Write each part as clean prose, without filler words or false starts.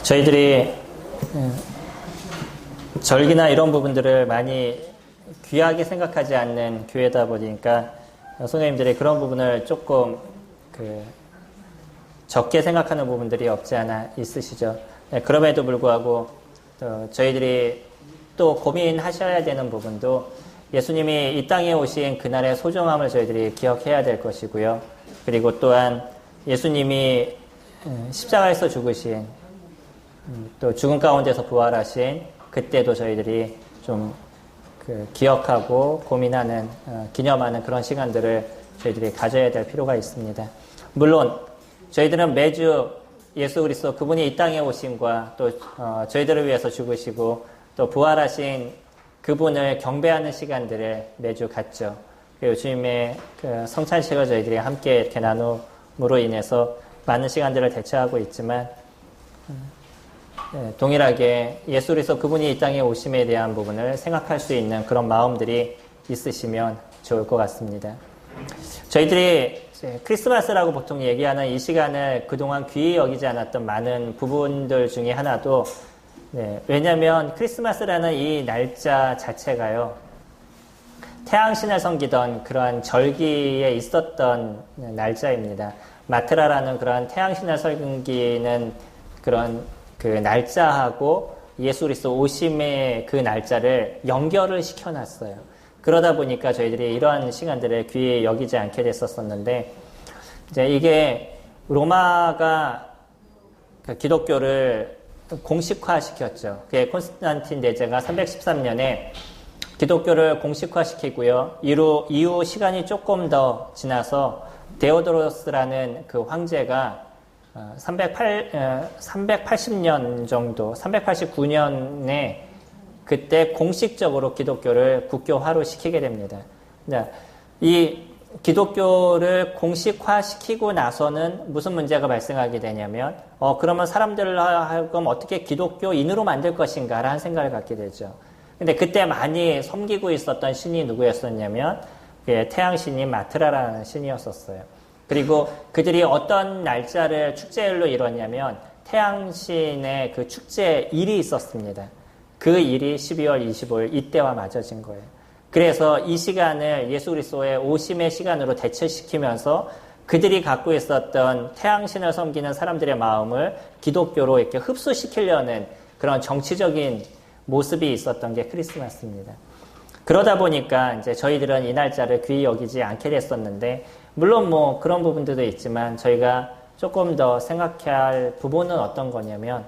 저희들이 절기나 이런 부분들을 많이 귀하게 생각하지 않는 교회다 보니까 선생님들이 그런 부분을 조금 적게 생각하는 부분들이 없지 않아 있으시죠. 그럼에도 불구하고 저희들이 또 고민하셔야 되는 부분도 예수님이 이 땅에 오신 그날의 소중함을 저희들이 기억해야 될 것이고요. 그리고 또한 예수님이 십자가에서 죽으신 또 죽음 가운데서 부활하신 그때도 저희들이 좀 기억하고 고민하는 기념하는 그런 시간들을 저희들이 가져야 될 필요가 있습니다. 물론 저희들은 매주 예수 그리스도 그분이 이 땅에 오심과 또 저희들을 위해서 죽으시고 또 부활하신 그분을 경배하는 시간들을 매주 갖죠. 그리고 주님의 성찬식을 저희들이 함께 이렇게 나눔으로 인해서 많은 시간들을 대처하고 있지만 동일하게 예수 그리스도 그분이 이 땅에 오심에 대한 부분을 생각할 수 있는 그런 마음들이 있으시면 좋을 것 같습니다. 저희들이 크리스마스라고 보통 얘기하는 이 시간을 그동안 귀히 여기지 않았던 많은 부분들 중에 하나도 왜냐하면 크리스마스라는 이 날짜 자체가요, 태양신을 섬기던 그러한 절기에 있었던 날짜입니다. 마트라라는 그런 태양신을 섬기는 그런 그 날짜하고 예수 그리스도 오심의 그 날짜를 연결을 시켜놨어요. 그러다 보니까 저희들이 이러한 시간들을 귀히 여기지 않게 됐었는데, 이제 이게 로마가 기독교를 공식화시켰죠. 그게 콘스탄틴 대제가 313년에 기독교를 공식화시키고요. 이후 시간이 조금 더 지나서 데오도로스라는 그 황제가 380년 정도, 389년에 그때 공식적으로 기독교를 국교화로 시키게 됩니다. 이 기독교를 공식화시키고 나서는 무슨 문제가 발생하게 되냐면, 그러면 사람들을 하여금 어떻게 기독교인으로 만들 것인가 라는 생각을 갖게 되죠. 근데 그때 많이 섬기고 있었던 신이 누구였었냐면, 태양신인 마트라라는 신이었었어요. 그리고 그들이 어떤 날짜를 축제일로 이뤘냐면 태양신의 그 축제일이 있었습니다. 그 일이 12월 25일 이때와 맞아진 거예요. 그래서 이 시간을 예수 그리스도의 오심의 시간으로 대체시키면서 그들이 갖고 있었던 태양신을 섬기는 사람들의 마음을 기독교로 이렇게 흡수시키려는 그런 정치적인 모습이 있었던 게 크리스마스입니다. 그러다 보니까 이제 저희들은 이 날짜를 귀히 여기지 않게 됐었는데, 물론 뭐 그런 부분들도 있지만 저희가 조금 더 생각해야 할 부분은 어떤 거냐면,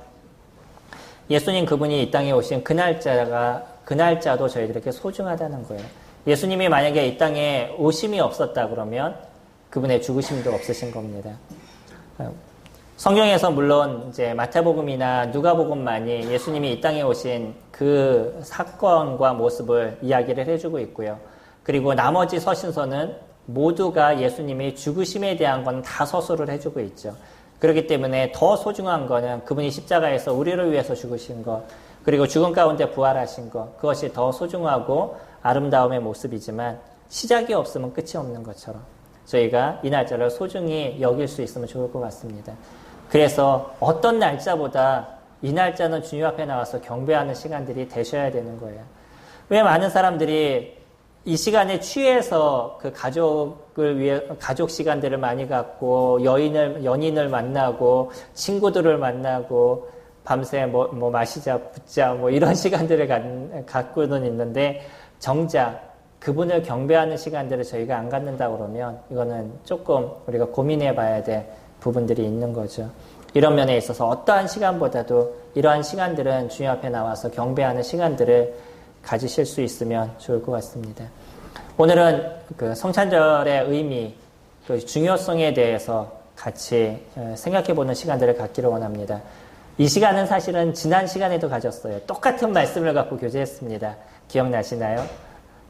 예수님 그분이 이 땅에 오신 그 날짜도 저희들에게 소중하다는 거예요. 예수님이 만약에 이 땅에 오심이 없었다 그러면 그분의 죽으심도 없으신 겁니다. 성경에서 물론 이제 마태복음이나 누가복음만이 예수님이 이 땅에 오신 그 사건과 모습을 이야기를 해주고 있고요. 그리고 나머지 서신서는 모두가 예수님이 죽으심에 대한 건 다 서술을 해주고 있죠. 그렇기 때문에 더 소중한 거는 그분이 십자가에서 우리를 위해서 죽으신 것, 그리고 죽음 가운데 부활하신 것, 그것이 더 소중하고 아름다움의 모습이지만 시작이 없으면 끝이 없는 것처럼 저희가 이 날짜를 소중히 여길 수 있으면 좋을 것 같습니다. 그래서 어떤 날짜보다 이 날짜는 주님 앞에 나와서 경배하는 시간들이 되셔야 되는 거예요. 왜 많은 사람들이 이 시간에 취해서 그 가족을 위해 가족 시간들을 많이 갖고 연인을 만나고 친구들을 만나고 밤새 뭐 마시자 붙자 뭐 이런 시간들을 갖고는 있는데, 정작 그분을 경배하는 시간들을 저희가 안 갖는다 그러면 이거는 조금 우리가 고민해 봐야 될 부분들이 있는 거죠. 이런 면에 있어서 어떠한 시간보다도 이러한 시간들은 주님 앞에 나와서 경배하는 시간들을 가지실 수 있으면 좋을 것 같습니다. 오늘은 그 성찬절의 의미, 그 중요성에 대해서 같이 생각해보는 시간들을 갖기를 원합니다. 이 시간은 사실은 지난 시간에도 가졌어요. 똑같은 말씀을 갖고 교제했습니다. 기억나시나요?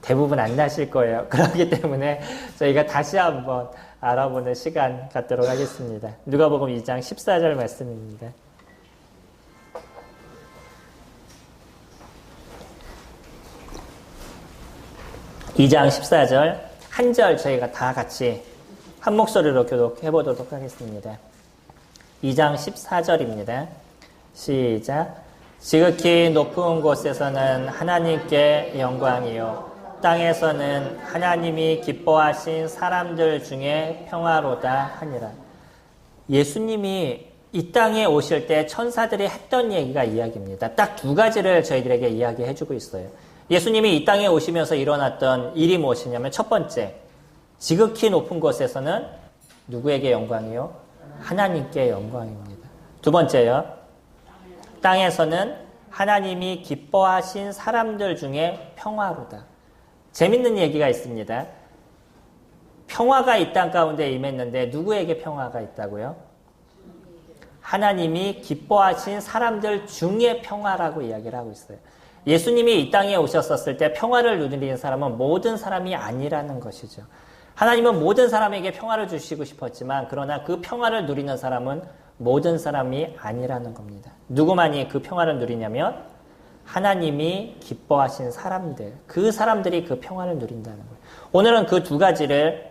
대부분 안 나실 거예요. 그렇기 때문에 저희가 다시 한번 알아보는 시간 갖도록 하겠습니다. 누가복음 2장 14절 말씀입니다. 2장 14절 한 절 저희가 다 같이 한 목소리로 교독해 보도록 하겠습니다. 2장 14절입니다. 시작. 지극히 높은 곳에서는 하나님께 영광이요 땅에서는 하나님이 기뻐하신 사람들 중에 평화로다 하니라. 예수님이 이 땅에 오실 때 천사들이 했던 얘기가 이야기입니다. 딱 두 가지를 저희들에게 이야기해주고 있어요. 예수님이 이 땅에 오시면서 일어났던 일이 무엇이냐면 첫 번째, 지극히 높은 곳에서는 누구에게 영광이요? 하나님께 영광입니다. 두 번째요, 땅에서는 하나님이 기뻐하신 사람들 중에 평화로다. 재밌는 얘기가 있습니다. 평화가 이 땅 가운데 임했는데 누구에게 평화가 있다고요? 하나님이 기뻐하신 사람들 중에 평화라고 이야기를 하고 있어요. 예수님이 이 땅에 오셨었을 때 평화를 누리는 사람은 모든 사람이 아니라는 것이죠. 하나님은 모든 사람에게 평화를 주시고 싶었지만 그러나 그 평화를 누리는 사람은 모든 사람이 아니라는 겁니다. 누구만이 그 평화를 누리냐면 하나님이 기뻐하신 사람들, 그 사람들이 그 평화를 누린다는 거예요. 오늘은 그 두 가지를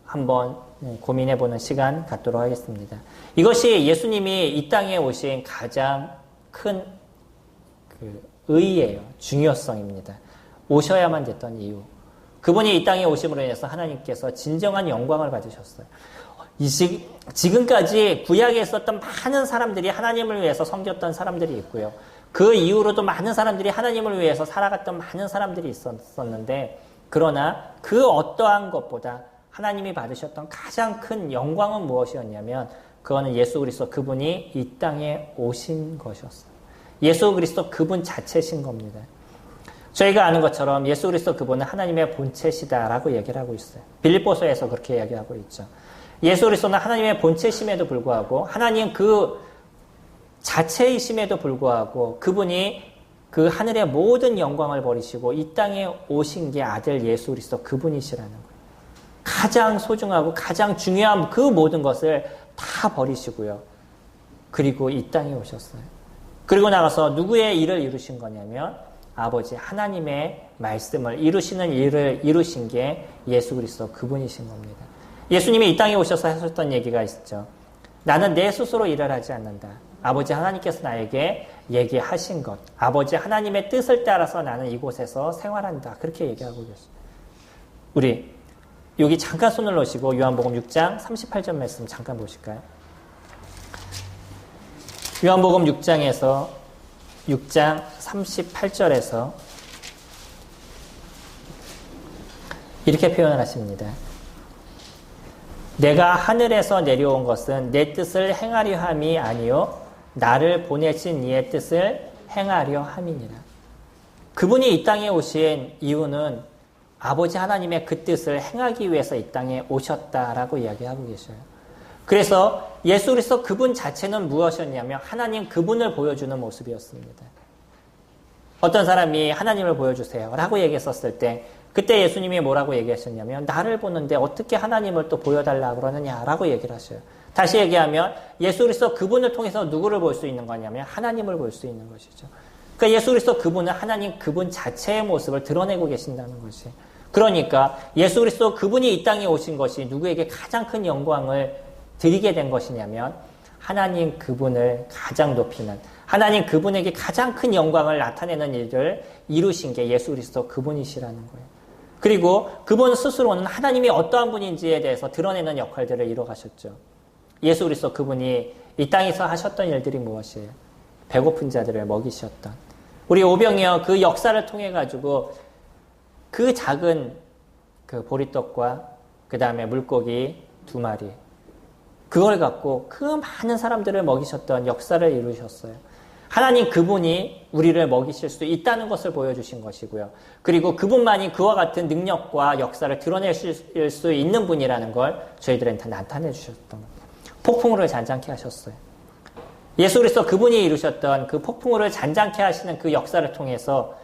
한번 고민해보는 시간 갖도록 하겠습니다. 이것이 예수님이 이 땅에 오신 가장 큰 의의예요. 중요성입니다. 오셔야만 됐던 이유. 그분이 이 땅에 오심으로 인해서 하나님께서 진정한 영광을 받으셨어요. 지금까지 구약에 있었던 많은 사람들이 하나님을 위해서 섬겼던 사람들이 있고요. 그 이후로도 많은 사람들이 하나님을 위해서 살아갔던 많은 사람들이 있었는데 그러나 그 어떠한 것보다 하나님이 받으셨던 가장 큰 영광은 무엇이었냐면 그거는 예수 그리스도 그분이 이 땅에 오신 것이었어요. 예수 그리스도 그분 자체신 겁니다. 저희가 아는 것처럼 예수 그리스도 그분은 하나님의 본체시다라고 얘기를 하고 있어요. 빌립보서에서 그렇게 이야기하고 있죠. 예수 그리스도는 하나님의 본체심에도 불구하고 하나님 그 자체이심에도 불구하고 그분이 그 하늘의 모든 영광을 버리시고 이 땅에 오신 게 아들 예수 그리스도 그분이시라는 거예요. 가장 소중하고 가장 중요한 그 모든 것을 다 버리시고요. 그리고 이 땅에 오셨어요. 그리고 나가서 누구의 일을 이루신 거냐면 아버지 하나님의 말씀을 이루시는 일을 이루신 게 예수 그리스도 그분이신 겁니다. 예수님이 이 땅에 오셔서 하셨던 얘기가 있죠. 나는 내 스스로 일을 하지 않는다. 아버지 하나님께서 나에게 얘기하신 것, 아버지 하나님의 뜻을 따라서 나는 이곳에서 생활한다. 그렇게 얘기하고 계십니다. 우리 여기 잠깐 손을 놓으시고 요한복음 6장 38절 말씀 잠깐 보실까요? 요한복음 6장 38절에서 이렇게 표현을 하십니다. 내가 하늘에서 내려온 것은 내 뜻을 행하려 함이 아니요 나를 보내신 이의 뜻을 행하려 함이니라. 그분이 이 땅에 오신 이유는 아버지 하나님의 그 뜻을 행하기 위해서 이 땅에 오셨다라고 이야기하고 계셔요. 그래서 예수 그리스도 그분 자체는 무엇이었냐면 하나님 그분을 보여주는 모습이었습니다. 어떤 사람이 하나님을 보여주세요 라고 얘기했었을 때 그때 예수님이 뭐라고 얘기하셨냐면 나를 보는데 어떻게 하나님을 또 보여달라고 그러느냐라고 얘기를 하셔요. 다시 얘기하면 예수 그리스도 그분을 통해서 누구를 볼 수 있는 거냐면 하나님을 볼 수 있는 것이죠. 그러니까 예수 그리스도 그분은 하나님 그분 자체의 모습을 드러내고 계신다는 것이. 그러니까 예수 그리스도 그분이 이 땅에 오신 것이 누구에게 가장 큰 영광을 드리게 된 것이냐면 하나님 그분을 가장 높이는 하나님 그분에게 가장 큰 영광을 나타내는 일을 이루신 게 예수 그리스도 그분이시라는 거예요. 그리고 그분 스스로는 하나님이 어떠한 분인지에 대해서 드러내는 역할들을 이뤄가셨죠. 예수 그리스도 그분이 이 땅에서 하셨던 일들이 무엇이에요? 배고픈 자들을 먹이셨던 우리 오병이어 그 역사를 통해 가지고 그 작은 그 보리떡과 그 다음에 물고기 2마리 그걸 갖고 그 많은 사람들을 먹이셨던 역사를 이루셨어요. 하나님 그분이 우리를 먹이실 수 있다는 것을 보여주신 것이고요. 그리고 그분만이 그와 같은 능력과 역사를 드러내실 수 있는 분이라는 걸 저희들한테 나타내 주셨던 겁니다. 폭풍우를 잔잔케 하셨어요. 예수 그리스도 그분이 이루셨던 그 폭풍우를 잔잔케 하시는 그 역사를 통해서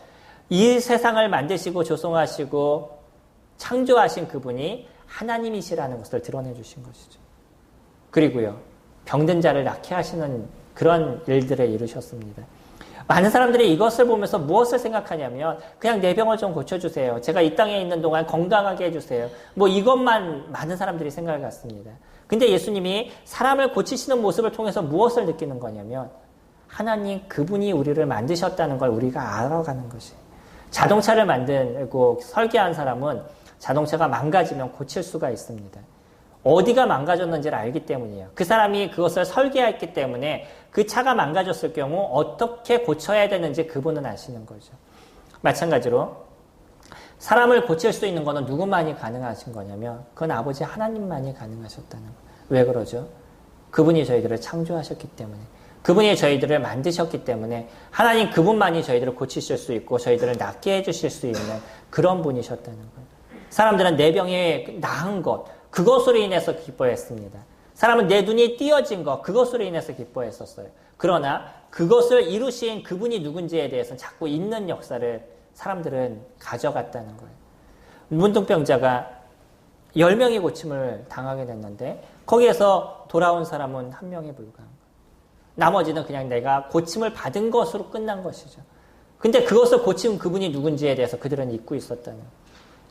이 세상을 만드시고 조성하시고 창조하신 그분이 하나님이시라는 것을 드러내 주신 것이죠. 그리고요, 병든 자를 낫게 하시는 그런 일들을 이루셨습니다. 많은 사람들이 이것을 보면서 무엇을 생각하냐면 그냥 내 병을 좀 고쳐주세요. 제가 이 땅에 있는 동안 건강하게 해주세요. 뭐 이것만 많은 사람들이 생각을 갖습니다. 근데 예수님이 사람을 고치시는 모습을 통해서 무엇을 느끼는 거냐면 하나님 그분이 우리를 만드셨다는 걸 우리가 알아가는 것이에요. 자동차를 만들고 설계한 사람은 자동차가 망가지면 고칠 수가 있습니다. 어디가 망가졌는지를 알기 때문이에요. 그 사람이 그것을 설계했기 때문에 그 차가 망가졌을 경우 어떻게 고쳐야 되는지 그분은 아시는 거죠. 마찬가지로 사람을 고칠 수 있는 것은 누구만이 가능하신 거냐면 그건 아버지 하나님만이 가능하셨다는 거예요. 왜 그러죠? 그분이 저희들을 창조하셨기 때문에, 그분이 저희들을 만드셨기 때문에 하나님 그분만이 저희들을 고치실 수 있고 저희들을 낫게 해주실 수 있는 그런 분이셨다는 거예요. 사람들은 내 병이 나은 것, 그것으로 인해서 기뻐했습니다. 사람은 내 눈이 띄어진 것, 그것으로 인해서 기뻐했었어요. 그러나 그것을 이루신 그분이 누군지에 대해서는 자꾸 잊는 역사를 사람들은 가져갔다는 거예요. 문둥병자가 10명이 고침을 당하게 됐는데 거기에서 돌아온 사람은 1명에 불과한 거예요. 나머지는 그냥 내가 고침을 받은 것으로 끝난 것이죠. 근데 그것을 고친 그분이 누군지에 대해서 그들은 잊고 있었다는 거예요.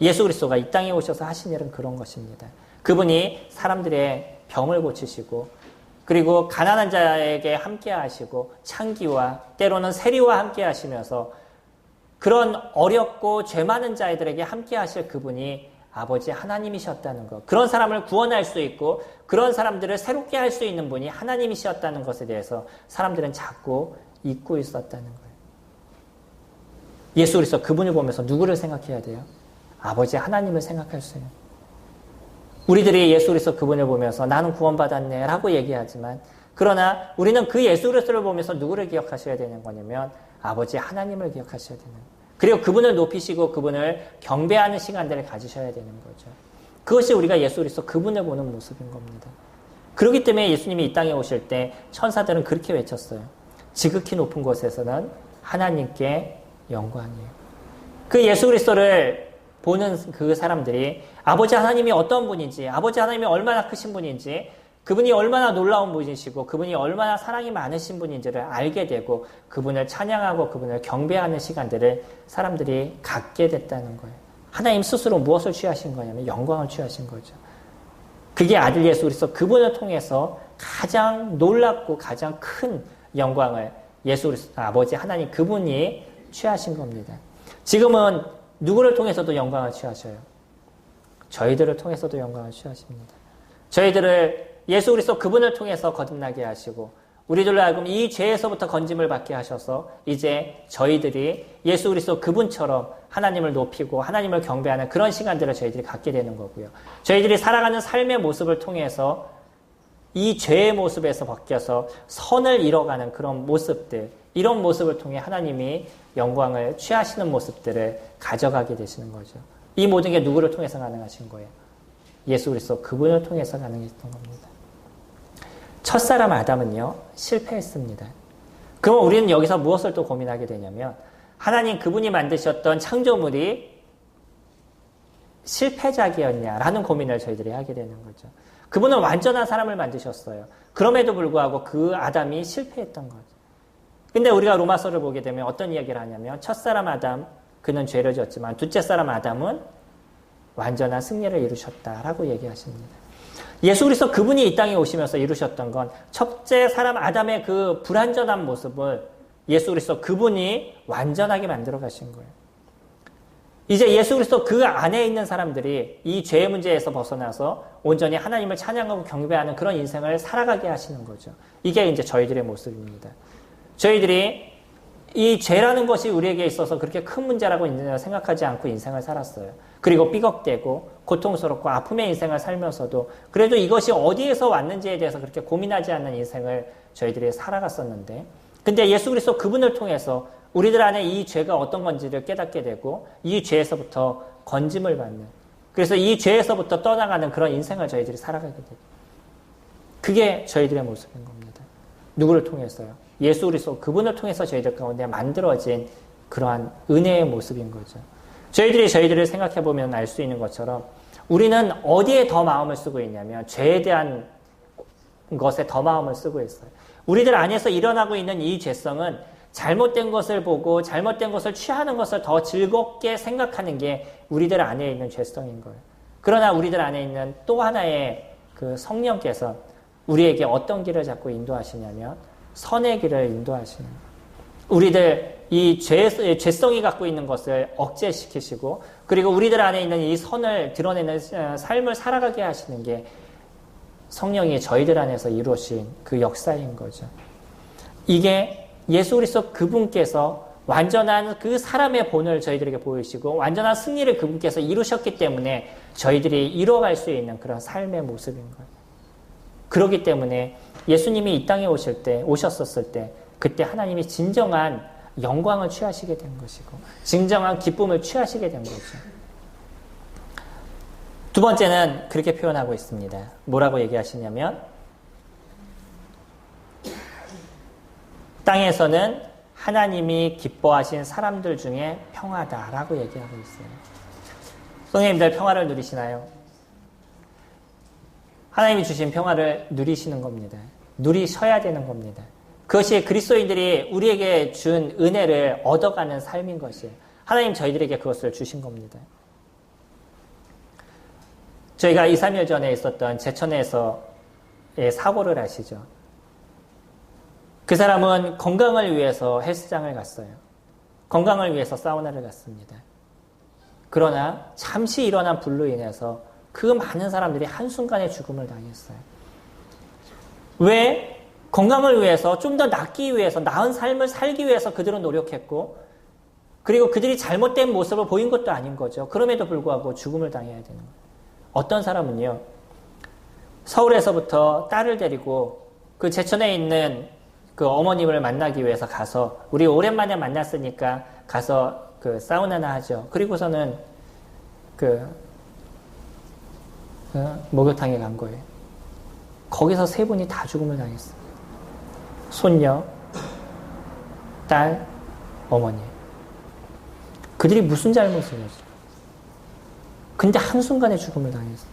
예수 그리스도가 이 땅에 오셔서 하신 일은 그런 것입니다. 그분이 사람들의 병을 고치시고 그리고 가난한 자에게 함께 하시고 창기와 때로는 세리와 함께 하시면서 그런 어렵고 죄 많은 자들에게 함께 하실 그분이 아버지 하나님이셨다는 것, 그런 사람을 구원할 수 있고 그런 사람들을 새롭게 할 수 있는 분이 하나님이셨다는 것에 대해서 사람들은 자꾸 잊고 있었다는 거예요. 예수 그리스도 그분을 보면서 누구를 생각해야 돼요? 아버지 하나님을 생각할 수 있는. 우리들이 예수 그리스도 그분을 보면서 나는 구원받았네 라고 얘기하지만 그러나 우리는 그 예수 그리스도를 보면서 누구를 기억하셔야 되는 거냐면 아버지 하나님을 기억하셔야 되는 거예요. 그리고 그분을 높이시고 그분을 경배하는 시간들을 가지셔야 되는 거죠. 그것이 우리가 예수 그리스도 그분을 보는 모습인 겁니다. 그렇기 때문에 예수님이 이 땅에 오실 때 천사들은 그렇게 외쳤어요. 지극히 높은 곳에서는 하나님께 영광이에요. 그 예수 그리스도를 보는 그 사람들이 아버지 하나님이 어떤 분인지, 아버지 하나님이 얼마나 크신 분인지, 그분이 얼마나 놀라운 분이시고 그분이 얼마나 사랑이 많으신 분인지를 알게 되고 그분을 찬양하고 그분을 경배하는 시간들을 사람들이 갖게 됐다는 거예요. 하나님 스스로 무엇을 취하신 거냐면 영광을 취하신 거죠. 그게 아들 예수 그리스도 그분을 통해서 가장 놀랍고 가장 큰 영광을 예수 그리스도 아버지 하나님 그분이 취하신 겁니다. 지금은 누구를 통해서도 영광을 취하셔요? 저희들을 통해서도 영광을 취하십니다. 저희들을 예수 그리스도 그분을 통해서 거듭나게 하시고 우리들로 하여금 이 죄에서부터 건짐을 받게 하셔서 이제 저희들이 예수 그리스도 그분처럼 하나님을 높이고 하나님을 경배하는 그런 시간들을 저희들이 갖게 되는 거고요. 저희들이 살아가는 삶의 모습을 통해서 이 죄의 모습에서 바뀌어서 선을 이뤄가는 그런 모습들, 이런 모습을 통해 하나님이 영광을 취하시는 모습들을 가져가게 되시는 거죠. 이 모든 게 누구를 통해서 가능하신 거예요? 예수 그리스도 그분을 통해서 가능했던 겁니다. 첫사람 아담은요, 실패했습니다. 그럼 우리는 여기서 무엇을 또 고민하게 되냐면 하나님 그분이 만드셨던 창조물이 실패작이었냐라는 고민을 저희들이 하게 되는 거죠. 그분은 완전한 사람을 만드셨어요. 그럼에도 불구하고 그 아담이 실패했던 거죠. 근데 우리가 로마서를 보게 되면 어떤 이야기를 하냐면 첫사람 아담, 그는 죄를 지었지만 둘째 사람 아담은 완전한 승리를 이루셨다라고 얘기하십니다. 예수 그리스도 그분이 이 땅에 오시면서 이루셨던 건 첫째 사람 아담의 그 불완전한 모습을 예수 그리스도 그분이 완전하게 만들어 가신 거예요. 이제 예수 그리스도 그 안에 있는 사람들이 이 죄의 문제에서 벗어나서 온전히 하나님을 찬양하고 경배하는 그런 인생을 살아가게 하시는 거죠. 이게 이제 저희들의 모습입니다. 저희들이 이 죄라는 것이 우리에게 있어서 그렇게 큰 문제라고 생각하지 않고 인생을 살았어요. 그리고 삐걱대고 고통스럽고 아픔의 인생을 살면서도 그래도 이것이 어디에서 왔는지에 대해서 그렇게 고민하지 않는 인생을 저희들이 살아갔었는데 근데 예수 그리스도 그분을 통해서 우리들 안에 이 죄가 어떤 건지를 깨닫게 되고 이 죄에서부터 건짐을 받는 그래서 이 죄에서부터 떠나가는 그런 인생을 저희들이 살아가게 되고 그게 저희들의 모습인 겁니다. 누구를 통해서요? 예수 그리스도 그분을 통해서 저희들 가운데 만들어진 그러한 은혜의 모습인 거죠. 저희들이 저희들을 생각해보면 알 수 있는 것처럼 우리는 어디에 더 마음을 쓰고 있냐면 죄에 대한 것에 더 마음을 쓰고 있어요. 우리들 안에서 일어나고 있는 이 죄성은 잘못된 것을 보고 잘못된 것을 취하는 것을 더 즐겁게 생각하는 게 우리들 안에 있는 죄성인 거예요. 그러나 우리들 안에 있는 또 하나의 그 성령께서 우리에게 어떤 길을 자꾸 인도하시냐면 선의 길을 인도하시는 거예요. 우리들 이 죄성이 갖고 있는 것을 억제시키시고 그리고 우리들 안에 있는 이 선을 드러내는 삶을 살아가게 하시는 게 성령이 저희들 안에서 이루어진 그 역사인 거죠. 이게 예수 그리스도 그분께서 완전한 그 사람의 본을 저희들에게 보이시고 완전한 승리를 그분께서 이루셨기 때문에 저희들이 이뤄갈 수 있는 그런 삶의 모습인 거예요. 그렇기 때문에 예수님이 이 땅에 오셨었을 때 그때 하나님이 진정한 영광을 취하시게 된 것이고 진정한 기쁨을 취하시게 된 거죠. 두 번째는 그렇게 표현하고 있습니다. 뭐라고 얘기하시냐면 땅에서는 하나님이 기뻐하신 사람들 중에 평화다라고 얘기하고 있어요. 성도님들 평화를 누리시나요? 하나님이 주신 평화를 누리시는 겁니다. 누리셔야 되는 겁니다. 그것이 그리스도인들이 우리에게 준 은혜를 얻어가는 삶인 것이에요. 하나님 저희들에게 그것을 주신 겁니다. 저희가 2, 3일 전에 있었던 제천에서의 사고를 아시죠? 그 사람은 건강을 위해서 헬스장을 갔어요. 건강을 위해서 사우나를 갔습니다. 그러나 잠시 일어난 불로 인해서 그 많은 사람들이 한순간에 죽음을 당했어요. 왜? 건강을 위해서 좀 더 낫기 위해서 나은 삶을 살기 위해서 그들은 노력했고 그리고 그들이 잘못된 모습을 보인 것도 아닌 거죠. 그럼에도 불구하고 죽음을 당해야 되는 거예요. 어떤 사람은요. 서울에서부터 딸을 데리고 그 제천에 있는 그 어머님을 만나기 위해서 가서 우리 오랜만에 만났으니까 가서 그 사우나나 하죠. 그리고서는 목욕탕에 간 거예요. 거기서 세 분이 다 죽음을 당했어요. 손녀, 딸, 어머니. 그들이 무슨 잘못을 했어요? 근데 한순간에 죽음을 당했어요.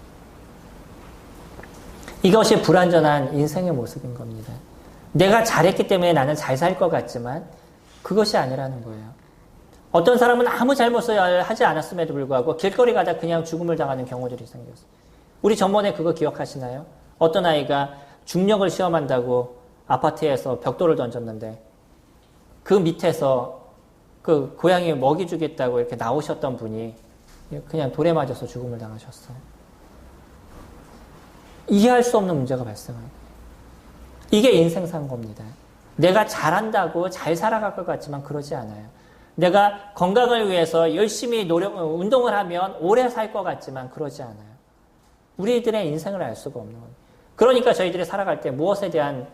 이것이 불완전한 인생의 모습인 겁니다. 내가 잘했기 때문에 나는 잘 살 것 같지만 그것이 아니라는 거예요. 어떤 사람은 아무 잘못을 하지 않았음에도 불구하고 길거리 가다 그냥 죽음을 당하는 경우들이 생겼어요. 우리 전번에 그거 기억하시나요? 어떤 아이가 중력을 시험한다고 아파트에서 벽돌을 던졌는데 그 밑에서 그 고양이 먹이 주겠다고 이렇게 나오셨던 분이 그냥 돌에 맞아서 죽음을 당하셨어요. 이해할 수 없는 문제가 발생해요. 이게 인생사인 겁니다. 내가 잘한다고 잘 살아갈 것 같지만 그러지 않아요. 내가 건강을 위해서 열심히 운동을 하면 오래 살 것 같지만 그러지 않아요. 우리들의 인생을 알 수가 없는 거예요. 그러니까 저희들이 살아갈 때 무엇에 대한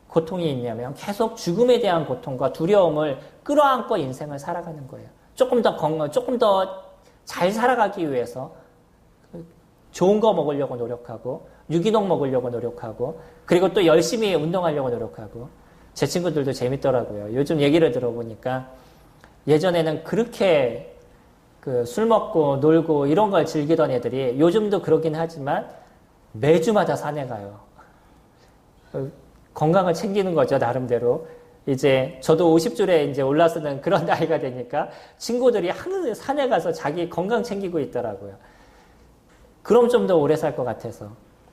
고통이 있냐면 계속 죽음에 대한 고통과 두려움을 끌어안고 인생을 살아가는 거예요. 조금 더 잘 살아가기 위해서 좋은 거 먹으려고 노력하고 유기농 먹으려고 노력하고 그리고 또 열심히 운동하려고 노력하고 제 친구들도 재밌더라고요. 요즘 얘기를 들어보니까 예전에는 그렇게 술 먹고 놀고 이런 걸 즐기던 애들이 요즘도 그러긴 하지만 매주마다 산에 가요. 건강을 챙기는 거죠, 나름대로. 이제 저도 50줄에 이제 올라서는 그런 나이가 되니까 친구들이 항상 산에 가서 자기 건강 챙기고 있더라고요. 그럼 좀 더 오래 살 것 같아서.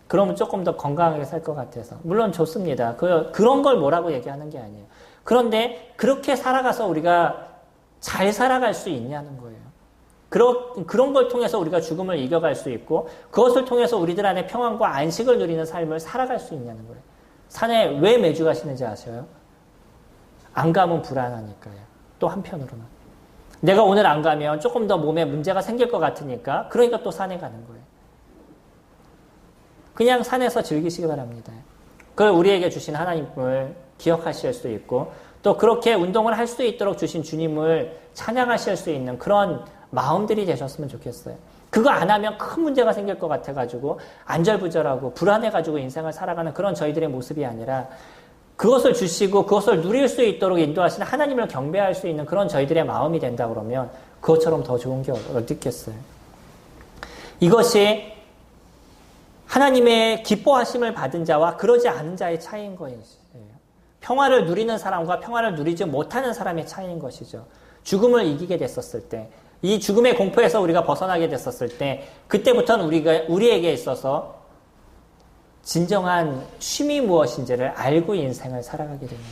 그러면 조금 더 건강하게 살 것 같아서. 물론 좋습니다. 그런 걸 뭐라고 얘기하는 게 아니에요. 그런데 그렇게 살아가서 우리가 잘 살아갈 수 있냐는 거예요. 그런 걸 통해서 우리가 죽음을 이겨갈 수 있고 그것을 통해서 우리들 안에 평안과 안식을 누리는 삶을 살아갈 수 있냐는 거예요. 산에 왜 매주 가시는지 아셔요? 안 가면 불안하니까요. 또 한편으로는. 내가 오늘 안 가면 조금 더 몸에 문제가 생길 것 같으니까 그러니까 또 산에 가는 거예요. 그냥 산에서 즐기시기 바랍니다. 그걸 우리에게 주신 하나님을 기억하실 수 있고 또 그렇게 운동을 할 수 있도록 주신 주님을 찬양하실 수 있는 그런 마음들이 되셨으면 좋겠어요. 그거 안 하면 큰 문제가 생길 것 같아가지고 안절부절하고 불안해가지고 인생을 살아가는 그런 저희들의 모습이 아니라 그것을 주시고 그것을 누릴 수 있도록 인도하시는 하나님을 경배할 수 있는 그런 저희들의 마음이 된다 그러면 그것처럼 더 좋은 게 어디 있겠어요. 이것이 하나님의 기뻐하심을 받은 자와 그러지 않은 자의 차이인 거예요. 평화를 누리는 사람과 평화를 누리지 못하는 사람의 차이인 것이죠. 죽음을 이기게 됐었을 때, 이 죽음의 공포에서 우리가 벗어나게 됐었을 때, 그때부터는 우리에게 있어서 진정한 쉼이 무엇인지를 알고 인생을 살아가게 됩니다.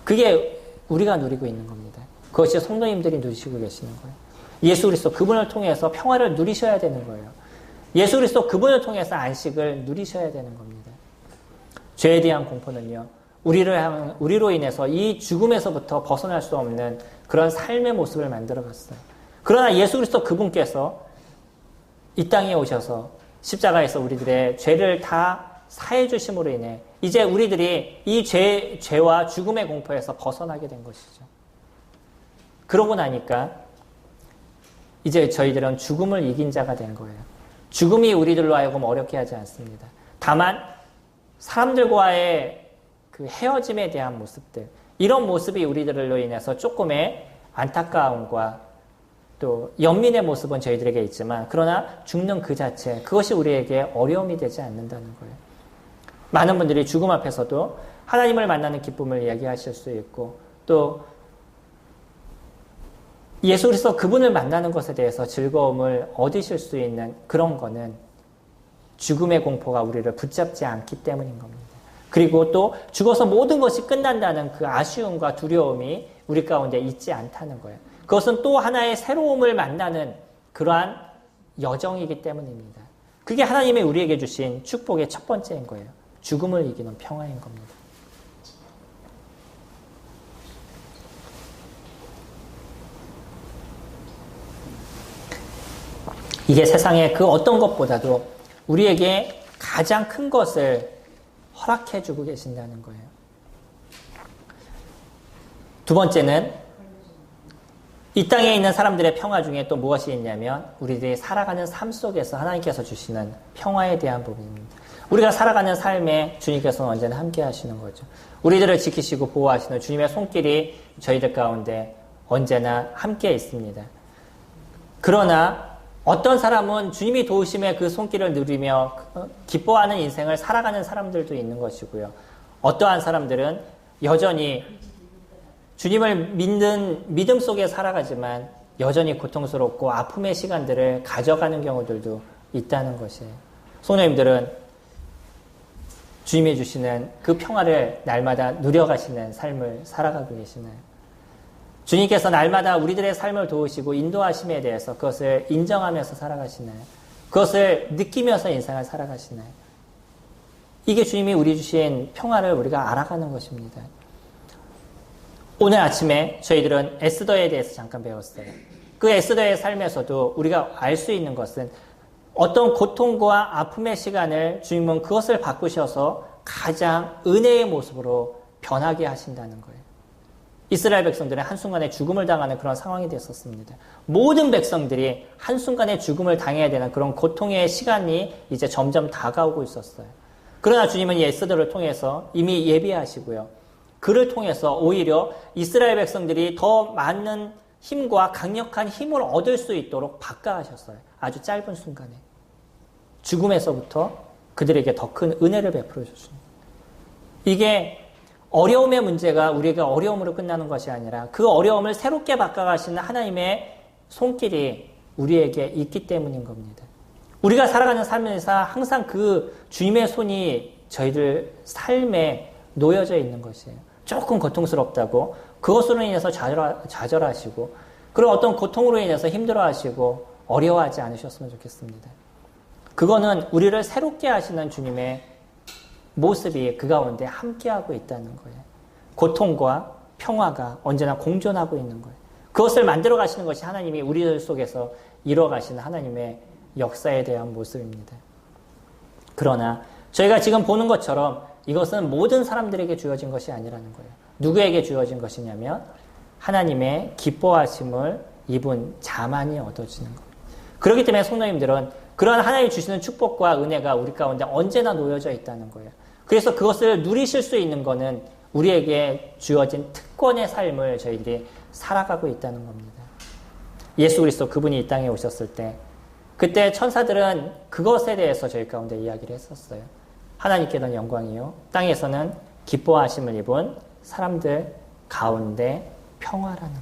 그게 우리가 누리고 있는 겁니다. 그것이 성도님들이 누리시고 계시는 거예요. 예수 그리스도 그분을 통해서 평화를 누리셔야 되는 거예요. 예수 그리스도 그분을 통해서 안식을 누리셔야 되는 겁니다. 죄에 대한 공포는요, 우리로 인해서 이 죽음에서부터 벗어날 수 없는 그런 삶의 모습을 만들어 갔어요. 그러나 예수 그리스도 그분께서 이 땅에 오셔서 십자가에서 우리들의 죄를 다 사해 주심으로 인해 이제 우리들이 이 죄와 죽음의 공포에서 벗어나게 된 것이죠. 그러고 나니까 이제 저희들은 죽음을 이긴 자가 된 거예요. 죽음이 우리들로 하여금 어렵게 하지 않습니다. 다만 사람들과의 그 헤어짐에 대한 모습들, 이런 모습이 우리들로 인해서 조금의 안타까움과 또 연민의 모습은 저희들에게 있지만, 그러나 죽는 그 자체, 그것이 우리에게 어려움이 되지 않는다는 거예요. 많은 분들이 죽음 앞에서도 하나님을 만나는 기쁨을 이야기하실 수 있고, 또 예수 그리스도 그분을 만나는 것에 대해서 즐거움을 얻으실 수 있는 그런 거는 죽음의 공포가 우리를 붙잡지 않기 때문인 겁니다. 그리고 또 죽어서 모든 것이 끝난다는 그 아쉬움과 두려움이 우리 가운데 있지 않다는 거예요. 그것은 또 하나의 새로움을 만나는 그러한 여정이기 때문입니다. 그게 하나님이 우리에게 주신 축복의 첫 번째인 거예요. 죽음을 이기는 평화인 겁니다. 이게 세상의 그 어떤 것보다도 우리에게 가장 큰 것을 허락해 주고 계신다는 거예요. 두 번째는 이 땅에 있는 사람들의 평화 중에 또 무엇이 있냐면 우리들이 살아가는 삶 속에서 하나님께서 주시는 평화에 대한 부분입니다. 우리가 살아가는 삶에 주님께서는 언제나 함께 하시는 거죠. 우리들을 지키시고 보호하시는 주님의 손길이 저희들 가운데 언제나 함께 있습니다. 그러나 어떤 사람은 주님이 도우심의 그 손길을 누리며 기뻐하는 인생을 살아가는 사람들도 있는 것이고요. 어떠한 사람들은 여전히 주님을 믿는 믿음 속에 살아가지만 여전히 고통스럽고 아픔의 시간들을 가져가는 경우들도 있다는 것이에요. 성도님들은 주님이 주시는 그 평화를 날마다 누려가시는 삶을 살아가고 계시나요? 주님께서 날마다 우리들의 삶을 도우시고 인도하심에 대해서 그것을 인정하면서 살아가시나요? 그것을 느끼면서 인생을 살아가시나요? 이게 주님이 우리 주신 평화를 우리가 알아가는 것입니다. 오늘 아침에 저희들은 에스더에 대해서 잠깐 배웠어요. 그 에스더의 삶에서도 우리가 알 수 있는 것은 어떤 고통과 아픔의 시간을 주님은 그것을 바꾸셔서 가장 은혜의 모습으로 변하게 하신다는 거예요. 이스라엘 백성들은 한순간에 죽음을 당하는 그런 상황이 됐었습니다. 모든 백성들이 한순간에 죽음을 당해야 되는 그런 고통의 시간이 이제 점점 다가오고 있었어요. 그러나 주님은 이 에스더를 통해서 이미 예비하시고요. 그를 통해서 오히려 이스라엘 백성들이 더 많은 힘과 강력한 힘을 얻을 수 있도록 바꿔하셨어요. 아주 짧은 순간에. 죽음에서부터 그들에게 더 큰 은혜를 베풀어 주십니다. 이게 어려움의 문제가 우리가 어려움으로 끝나는 것이 아니라 그 어려움을 새롭게 바꿔가시는 하나님의 손길이 우리에게 있기 때문인 겁니다. 우리가 살아가는 삶에서 항상 그 주님의 손이 저희들 삶에 놓여져 있는 것이에요. 조금 고통스럽다고 그것으로 인해서 좌절하시고 그런 어떤 고통으로 인해서 힘들어하시고 어려워하지 않으셨으면 좋겠습니다. 그거는 우리를 새롭게 하시는 주님의 모습이 그 가운데 함께하고 있다는 거예요. 고통과 평화가 언제나 공존하고 있는 거예요. 그것을 만들어 가시는 것이 하나님이 우리들 속에서 이루어 가시는 하나님의 역사에 대한 모습입니다. 그러나 저희가 지금 보는 것처럼 이것은 모든 사람들에게 주어진 것이 아니라는 거예요. 누구에게 주어진 것이냐면 하나님의 기뻐하심을 입은 자만이 얻어지는 거예요. 그렇기 때문에 성도님들은 그런 하나님이 주시는 축복과 은혜가 우리 가운데 언제나 놓여져 있다는 거예요. 그래서 그것을 누리실 수 있는 것은 우리에게 주어진 특권의 삶을 저희들이 살아가고 있다는 겁니다. 예수 그리스도 그분이 이 땅에 오셨을 때 그때 천사들은 그것에 대해서 저희 가운데 이야기를 했었어요. 하나님께는 영광이요 땅에서는 기뻐하심을 입은 사람들 가운데 평화라는 것.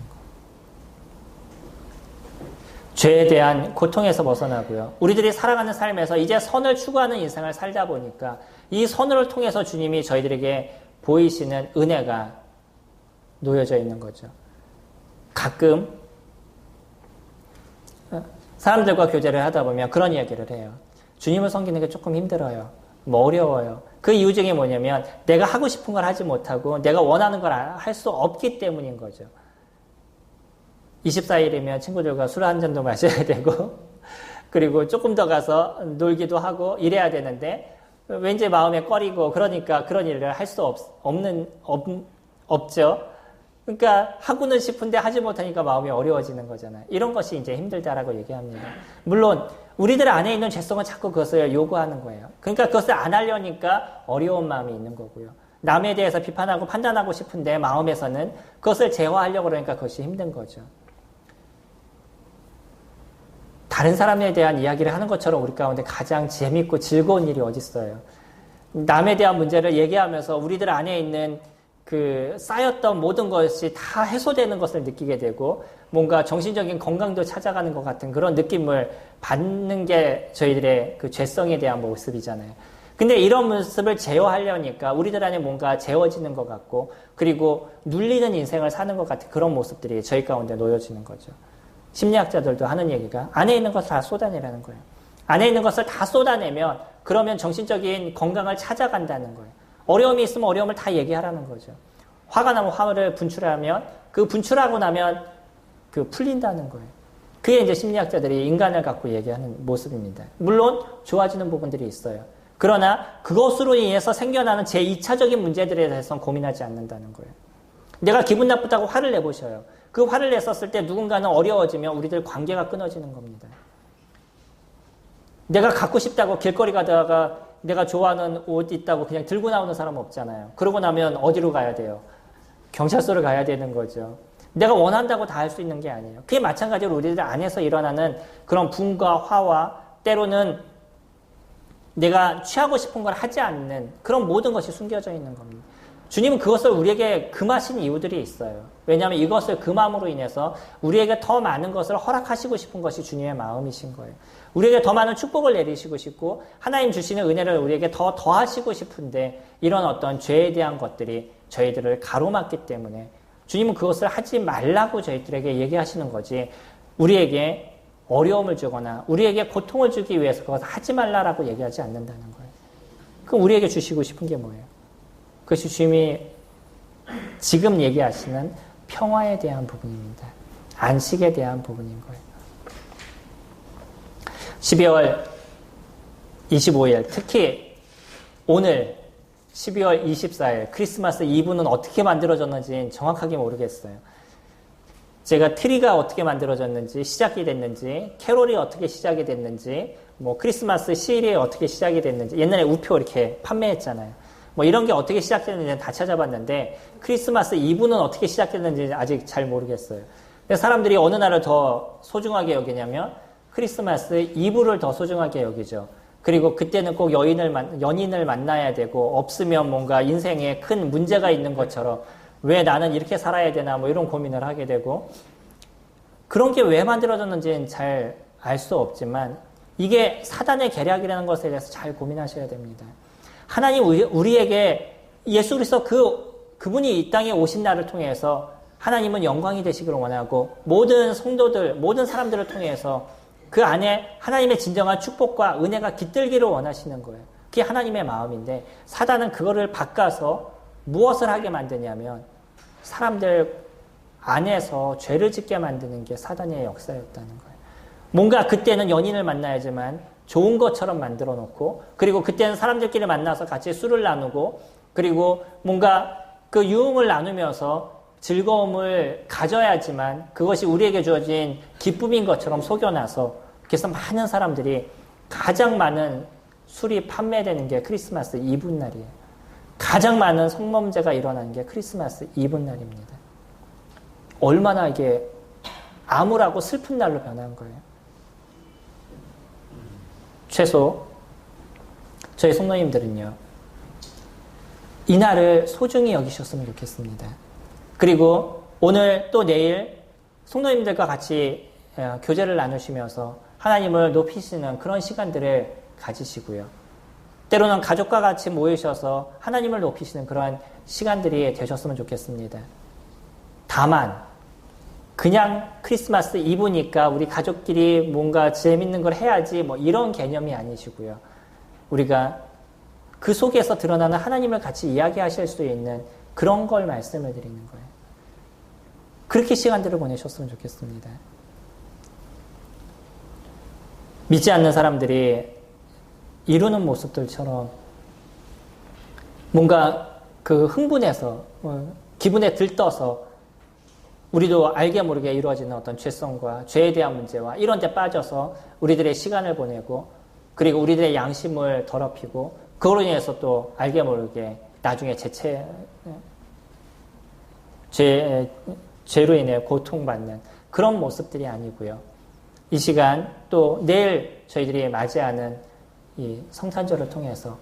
죄에 대한 고통에서 벗어나고요. 우리들이 살아가는 삶에서 이제 선을 추구하는 인생을 살다 보니까 이 선을 통해서 주님이 저희들에게 보이시는 은혜가 놓여져 있는 거죠. 가끔 사람들과 교제를 하다 보면 그런 이야기를 해요. 주님을 섬기는 게 조금 힘들어요. 뭐 어려워요. 그 이유 중에 뭐냐면 내가 하고 싶은 걸 하지 못하고 내가 원하는 걸 할 수 없기 때문인 거죠. 24일이면 친구들과 술 한 잔도 마셔야 되고 그리고 조금 더 가서 놀기도 하고 이래야 되는데 왠지 마음에 꺼리고 그러니까 그런 일을 할 수 없죠. 그러니까 하고는 싶은데 하지 못하니까 마음이 어려워지는 거잖아요. 이런 것이 이제 힘들다라고 얘기합니다. 물론 우리들 안에 있는 죄성은 자꾸 그것을 요구하는 거예요. 그러니까 그것을 안 하려니까 어려운 마음이 있는 거고요. 남에 대해서 비판하고 판단하고 싶은데 마음에서는 그것을 제어하려고 그러니까 그것이 힘든 거죠. 다른 사람에 대한 이야기를 하는 것처럼 우리 가운데 가장 재밌고 즐거운 일이 어디 있어요. 남에 대한 문제를 얘기하면서 우리들 안에 있는 그 쌓였던 모든 것이 다 해소되는 것을 느끼게 되고 뭔가 정신적인 건강도 찾아가는 것 같은 그런 느낌을 받는 게 저희들의 그 죄성에 대한 모습이잖아요. 근데 이런 모습을 제어하려니까 우리들 안에 뭔가 재워지는 것 같고 그리고 눌리는 인생을 사는 것 같은 그런 모습들이 저희 가운데 놓여지는 거죠. 심리학자들도 하는 얘기가 안에 있는 것을 다 쏟아내라는 거예요. 안에 있는 것을 다 쏟아내면 그러면 정신적인 건강을 찾아간다는 거예요. 어려움이 있으면 어려움을 다 얘기하라는 거죠. 화가 나면 화를 분출하면 그 분출하고 나면 그 풀린다는 거예요. 그게 이제 심리학자들이 인간을 갖고 얘기하는 모습입니다. 물론 좋아지는 부분들이 있어요. 그러나 그것으로 인해서 생겨나는 제2차적인 문제들에 대해서는 고민하지 않는다는 거예요. 내가 기분 나쁘다고 화를 내보셔요. 그 화를 냈었을 때 누군가는 어려워지면 우리들 관계가 끊어지는 겁니다. 내가 갖고 싶다고 길거리 가다가 내가 좋아하는 옷 있다고 그냥 들고 나오는 사람은 없잖아요. 그러고 나면 어디로 가야 돼요? 경찰서를 가야 되는 거죠. 내가 원한다고 다 할 수 있는 게 아니에요. 그게 마찬가지로 우리들 안에서 일어나는 그런 분과 화와 때로는 내가 취하고 싶은 걸 하지 않는 그런 모든 것이 숨겨져 있는 겁니다. 주님은 그것을 우리에게 금하신 이유들이 있어요. 왜냐하면 이것을 금함으로 인해서 우리에게 더 많은 것을 허락하시고 싶은 것이 주님의 마음이신 거예요. 우리에게 더 많은 축복을 내리시고 싶고 하나님 주시는 은혜를 우리에게 더 더하시고 싶은데 이런 어떤 죄에 대한 것들이 저희들을 가로막기 때문에 주님은 그것을 하지 말라고 저희들에게 얘기하시는 거지 우리에게 어려움을 주거나 우리에게 고통을 주기 위해서 그것을 하지 말라라고 얘기하지 않는다는 거예요. 그럼 우리에게 주시고 싶은 게 뭐예요? 그것이 주님이 지금 얘기하시는 평화에 대한 부분입니다. 안식에 대한 부분인 거예요. 12월 25일, 특히 오늘 12월 24일 크리스마스 이브는 어떻게 만들어졌는지 정확하게 모르겠어요. 제가 트리가 어떻게 만들어졌는지, 시작이 됐는지, 캐롤이 어떻게 시작이 됐는지, 뭐 크리스마스 시일이 어떻게 시작이 됐는지, 옛날에 우표 이렇게 판매했잖아요. 뭐 이런 게 어떻게 시작됐는지는 다 찾아봤는데 크리스마스 이브는 어떻게 시작됐는지 아직 잘 모르겠어요. 근데 사람들이 어느 날을 더 소중하게 여기냐면 크리스마스 이브를 더 소중하게 여기죠. 그리고 그때는 꼭 연인을 만나야 되고 없으면 뭔가 인생에 큰 문제가 있는 것처럼 왜 나는 이렇게 살아야 되나 뭐 이런 고민을 하게 되고 그런 게 왜 만들어졌는지는 잘 알 수 없지만 이게 사단의 계략이라는 것에 대해서 잘 고민하셔야 됩니다. 하나님 우리에게 예수 그리스도 그분이 이 땅에 오신 날을 통해서 하나님은 영광이 되시기를 원하고 모든 성도들, 모든 사람들을 통해서 그 안에 하나님의 진정한 축복과 은혜가 깃들기를 원하시는 거예요. 그게 하나님의 마음인데 사단은 그거를 바꿔서 무엇을 하게 만드냐면 사람들 안에서 죄를 짓게 만드는 게 사단의 역사였다는 거예요. 뭔가 그때는 연인을 만나야지만 좋은 것처럼 만들어 놓고 그리고 그때는 사람들끼리 만나서 같이 술을 나누고 그리고 뭔가 그 유흥을 나누면서 즐거움을 가져야지만 그것이 우리에게 주어진 기쁨인 것처럼 속여놔서 그래서 많은 사람들이 가장 많은 술이 판매되는 게 크리스마스 이브 날이에요. 가장 많은 성범죄가 일어나는 게 크리스마스 이브 날입니다. 얼마나 이게 암울하고 슬픈 날로 변한 거예요. 최소 저희 성도님들은요. 이날을 소중히 여기셨으면 좋겠습니다. 그리고 오늘 또 내일 성도님들과 같이 교제를 나누시면서 하나님을 높이시는 그런 시간들을 가지시고요. 때로는 가족과 같이 모이셔서 하나님을 높이시는 그런 시간들이 되셨으면 좋겠습니다. 다만 그냥 크리스마스 이브니까 우리 가족끼리 뭔가 재밌는 걸 해야지 뭐 이런 개념이 아니시고요. 우리가 그 속에서 드러나는 하나님을 같이 이야기하실 수 있는 그런 걸 말씀을 드리는 거예요. 그렇게 시간들을 보내셨으면 좋겠습니다. 믿지 않는 사람들이 이루는 모습들처럼 뭔가 그 흥분해서 기분에 들떠서 우리도 알게 모르게 이루어지는 어떤 죄성과 죄에 대한 문제와 이런 데 빠져서 우리들의 시간을 보내고 그리고 우리들의 양심을 더럽히고 그걸로 인해서 또 알게 모르게 나중에 죄로 인해 고통받는 그런 모습들이 아니고요. 이 시간 또 내일 저희들이 맞이하는 이 성탄절을 통해서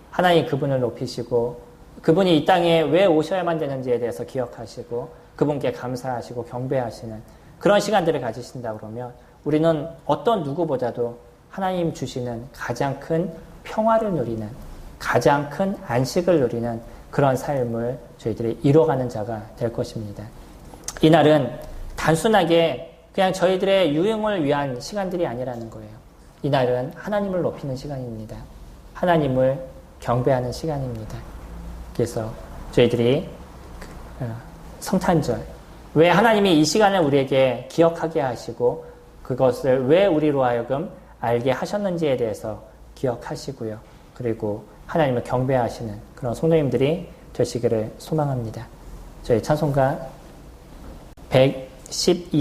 하나님 그분을 높이시고 그분이 이 땅에 왜 오셔야만 되는지에 대해서 기억하시고 그분께 감사하시고 경배하시는 그런 시간들을 가지신다 그러면 우리는 어떤 누구보다도 하나님 주시는 가장 큰 평화를 누리는 가장 큰 안식을 누리는 그런 삶을 저희들이 이뤄가는 자가 될 것입니다. 이날은 단순하게 그냥 저희들의 유흥을 위한 시간들이 아니라는 거예요. 이날은 하나님을 높이는 시간입니다. 하나님을 경배하는 시간입니다. 그래서 저희들이 성탄절, 왜 하나님이 이 시간을 우리에게 기억하게 하시고 그것을 왜 우리로 하여금 알게 하셨는지에 대해서 기억하시고요. 그리고 하나님을 경배하시는 그런 성도님들이 되시기를 소망합니다. 저희 찬송가 112